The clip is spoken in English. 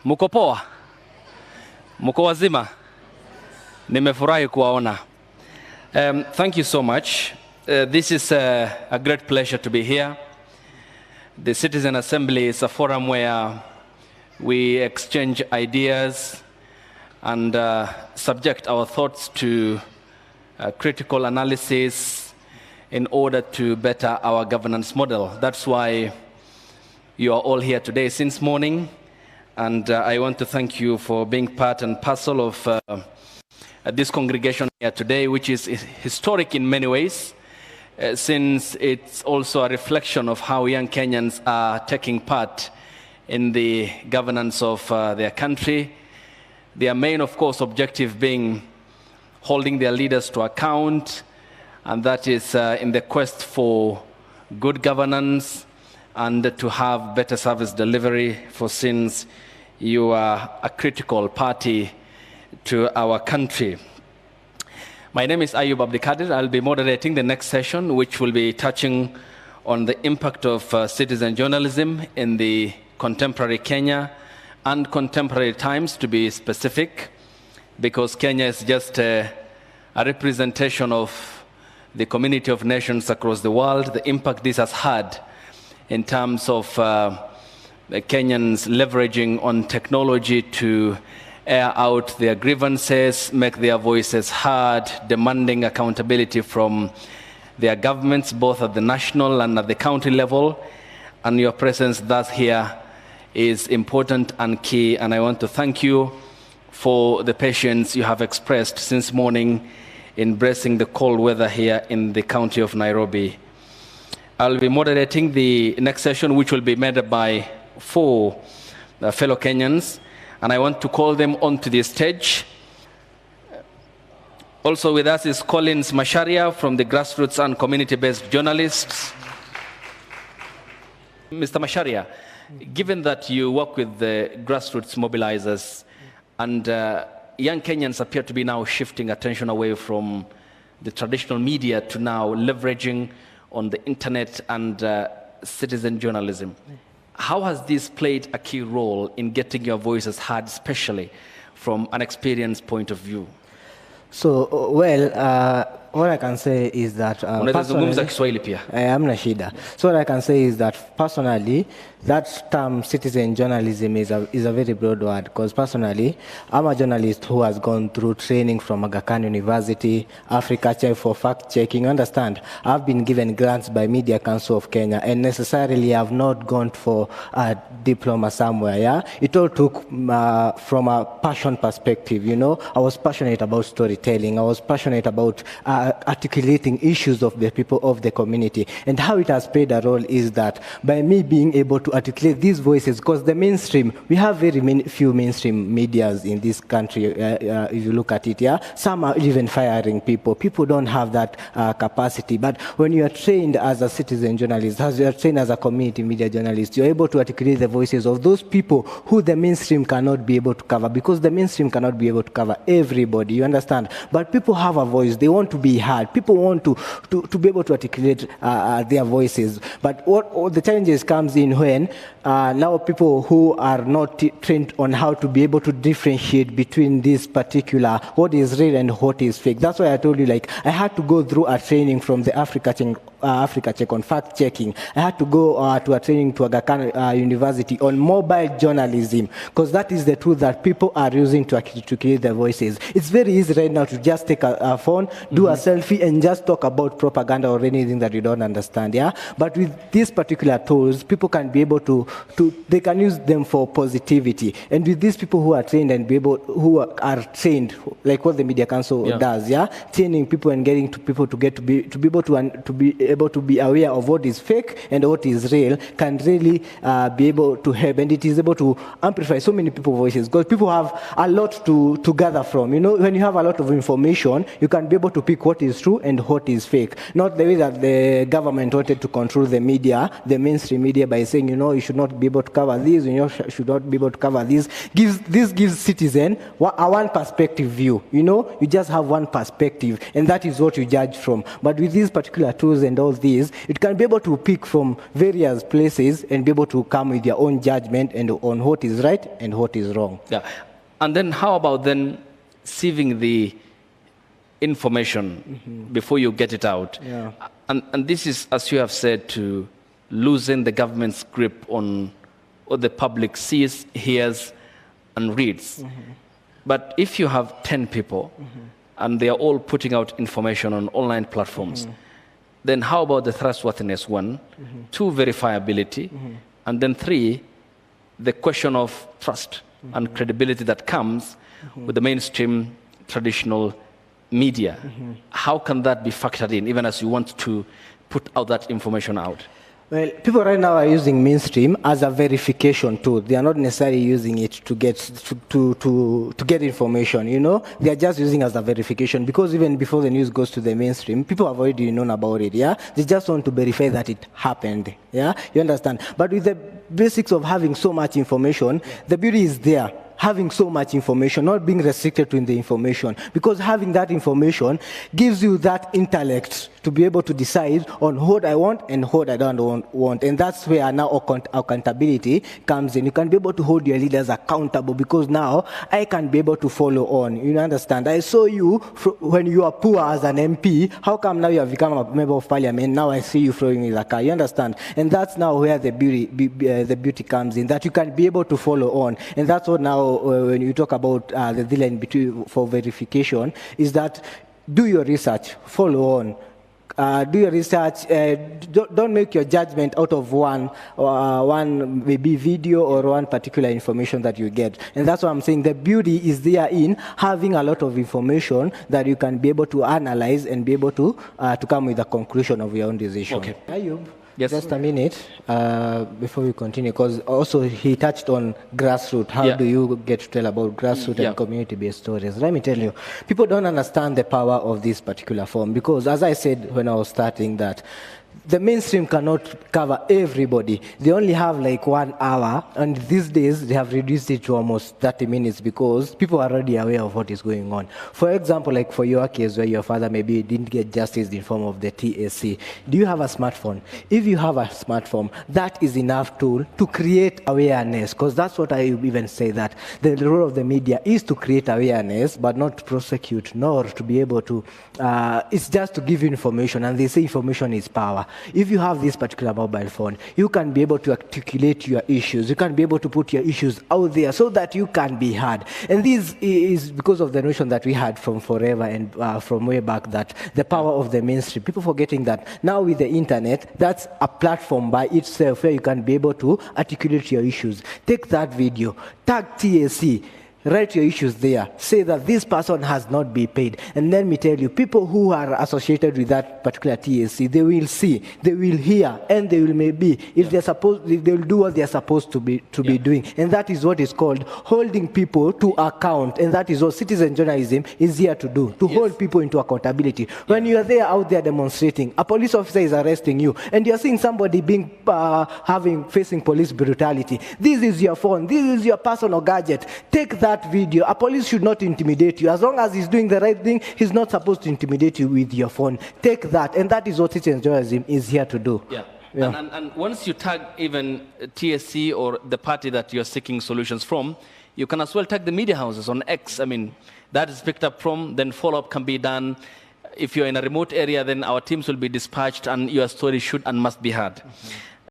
Muko poa? Muko wazima? Nimefurahi kuwaona. Thank you so much. This is a great pleasure to be here. The Citizen Assembly is a forum where we exchange ideas and subject our thoughts to critical analysis in order to better our governance model. That's why you are all here today since morning. And I want to thank you for being part and parcel of this congregation here today, which is historic in many ways, since it's also a reflection of how young Kenyans are taking part in the governance of their country. Their main, of course, objective being holding their leaders to account, and that is in the quest for good governance and to have better service delivery, for since you are a critical party to our country. My name is Ayub Abdikadir. I'll be moderating the next session, which will be touching on the impact of citizen journalism in the contemporary Kenya and contemporary times, to be specific, because Kenya is just a representation of the community of nations across the world, the impact this has had in terms of Kenyans leveraging on technology to air out their grievances, make their voices heard, demanding accountability from their governments, both at the national and at the county level. And your presence thus here is important and key, and I want to thank you for the patience you have expressed since morning in bracing the cold weather here in the county of Nairobi. I'll be moderating the next session, which will be made by 4 fellow Kenyans, and I want to call them onto the stage. Also with us is Collins Masharia from the Grassroots and Community-Based Journalists. Mr. Masharia, given that you work with the grassroots mobilizers, and young Kenyans appear to be now shifting attention away from the traditional media to now leveraging on the internet and citizen journalism, how has this played a key role in getting your voices heard, especially from an experienced point of view? So, well, what I can say is that personally, So what I can say is that personally, that term citizen journalism is a very broad word, because personally, I'm a journalist who has gone through training from Aga Khan University, Africa Check for fact-checking. Understand, I've been given grants by Media Council of Kenya, and necessarily I've not gone for a diploma somewhere, yeah? It all took from a passion perspective, you know? I was passionate about storytelling. I was passionate about articulating issues of the people of the community. And how it has played a role is that by me being able to articulate these voices, because the mainstream, we have few mainstream medias in this country, if you look at it, yeah? Some are even firing people. People don't have that capacity. But when you are trained as a citizen journalist, as you are trained as a community media journalist, you're able to articulate the voices of those people who the mainstream cannot be able to cover, because the mainstream cannot be able to cover everybody, you understand? But people have a voice. They want to be heard. People want to be able to articulate their voices. But what the challenges comes in when now people who are not trained on how to be able to differentiate between this particular, what is real and what is fake. That's why I told you, like, I had to go through a training from the Africa Check on fact-checking. I had to go to a training to Aga Khan University on mobile journalism, because that is the tool that people are using to create their voices. It's very easy right now to just take a phone, do a selfie, and just talk about propaganda or anything that you don't understand, yeah? But with these particular tools, people can be able to they can use them for positivity. And with these people who are trained and who are trained, like what the Media Council does, yeah? Training people and getting to people to be able to be aware of what is fake and what is real, can really be able to help. And it is able to amplify so many people's voices, because people have a lot to gather from. You know, when you have a lot of information, you can be able to pick what is true and what is fake. Not the way that the government wanted to control the media, the mainstream media, by saying, you should not be able to cover this, should not be able to cover this. This gives citizen a one perspective view. You just have one perspective, and that is what you judge from. But with these particular tools and all these, it can be able to pick from various places and be able to come with your own judgment and on what is right and what is wrong. Yeah. And then how about then sieving the information before you get it out? Yeah. And this is, as you have said, to loosen the government's grip on what the public sees, hears, and reads. But if you have 10 people and they are all putting out information on online platforms, then how about the trustworthiness, one, two, verifiability, and then three, the question of trust and credibility that comes with the mainstream traditional media. How can that be factored in, even as you want to put out that information out? Well, people right now are using mainstream as a verification tool. They are not necessarily using it to get to get information. They are just using it as a verification, because even before the news goes to the mainstream, people have already known about it. Yeah, they just want to verify that it happened. Yeah, you understand. But with the basics of having so much information, the beauty is there. Having so much information, not being restricted to the information, because having that information gives you that intellect to be able to decide on what I want and what I don't want. And that's where now accountability comes in. You can be able to hold your leaders accountable, because now I can be able to follow on. You understand? I saw you when you are poor as an MP. How come now you have become a member of parliament? Now I see you throwing in the car. You understand? And that's now where the beauty comes in, that you can be able to follow on. And that's what now, when you talk about the deadline for verification, is that do your research, follow on. Do your research. Don't make your judgment out of one maybe video or one particular information that you get. And that's what I'm saying. The beauty is there in having a lot of information that you can be able to analyze and be able to come with a conclusion of your own decision. Okay. Ayub, yes. Just a minute before we continue, because also he touched on grassroots. How do you get to tell about grassroots and community-based stories? Let me tell you, people don't understand the power of this particular form, because as I said when I was starting, that the mainstream cannot cover everybody. They only have like 1 hour, and these days they have reduced it to almost 30 minutes because people are already aware of what is going on. For example, like for your case where your father maybe didn't get justice in form of the TSC, do you have a smartphone? If you have a smartphone, that is enough tool to create awareness, because that's what I even say, that the role of the media is to create awareness, but not to prosecute, nor to be able to, it's just to give you information, and they say information is power. If you have this particular mobile phone, you can be able to articulate your issues. You can be able to put your issues out there so that you can be heard. And this is because of the notion that we had from forever and from way back, that the power of the mainstream. People forgetting that now with the internet, that's a platform by itself where you can be able to articulate your issues. Take that video, tag TSC. Write your issues there. Say that this person has not been paid. And let me tell you, people who are associated with that particular TSC, they will see, they will hear, and they will maybe, if they're supposed, they will do what they're supposed to be doing. And that is what is called holding people to account. And that is what citizen journalism is here to do, to hold people into accountability. When you are there out there demonstrating, a police officer is arresting you, and you're seeing somebody being facing police brutality. This is your phone. This is your personal gadget. Take that video. A police should not intimidate you. As long as he's doing the right thing, he's not supposed to intimidate you with your phone. Take that, and that is what citizen journalism is here to do. Yeah. And once you tag even TSC or the party that you're seeking solutions from, you can as well tag the media houses on X. I mean, that is picked up from, then follow-up can be done. If you're in a remote area, then our teams will be dispatched, and your story should and must be heard.